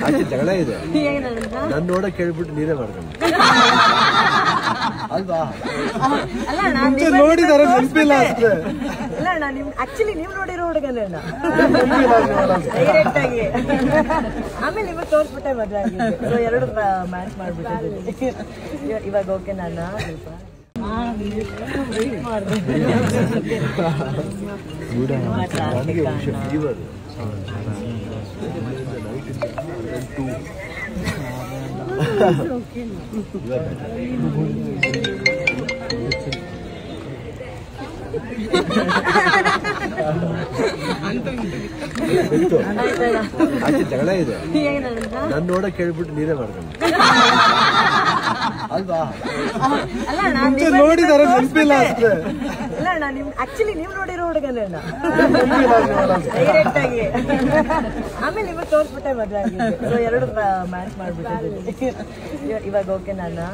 ಆಚೆ ಜಗಳ ಇದೆ ನನ್ನ ನೋಡಕ್ ಕೇಳ್ಬಿಟ್ಟು ನೀನೇ ಮಾಡ್ಕೊಂಡು ಅಲ್ವಾ ನೋಡಿದಾರೆ ನೆನಪಿಲ್ಲ ಅಷ್ಟೇ ಅಲ್ಲ ಅಣ್ಣ ನಿಮ್ ಆಕ್ಚುಲಿ ನೀವು ನೋಡಿರೋ ಹುಡುಗನ ಡೈರೆಕ್ಟ್ ಆಗಿ ಆಮೇಲೆ ನಿಮಗೆ ತೋರ್ಸ್ಬಿಟ್ಟೆ ಮದುವೆ ಆಗಿದೆ ಸೊ ಎರಡು ಮ್ಯಾಚ್ ಮಾಡ್ಬಿಟ್ಟಿದ್ದೀನಿ ಇವಾಗ ಓಕೆ ನಾನು ಆಚೆ ಜಗಳ ಇದೆ ನನ್ನ ನೋಡಕ್ ಕೇಳ್ಬಿಟ್ಟು ನೀನೇ ಮಾಡ್ಕೊಂಡು ಅಲ್ವಾ ನೋಡಿದಾರೆ ನೆನಪಿಲ್ಲ ಅಷ್ಟೇ ಅಲ್ಲ ಅಣ್ಣ ನಿಮ್ ಆಕ್ಚುಲಿ ನೀವು ನೋಡಿರೋ ಹುಡುಗನ ಡೈರೆಕ್ಟ್ ಆಗಿ ಆಮೇಲೆ ನಿಮಗೆ ತೋರ್ಸ್ಬಿಟ್ಟೆ ಮದುವೆ ಆಗಿದೆ ಸೊ ಎರಡು ಮ್ಯಾಚ್ ಮಾಡ್ಬಿಟ್ಟಿದ್ದೀನಿ ಇವಾಗ ಓಕೆ ನಾನು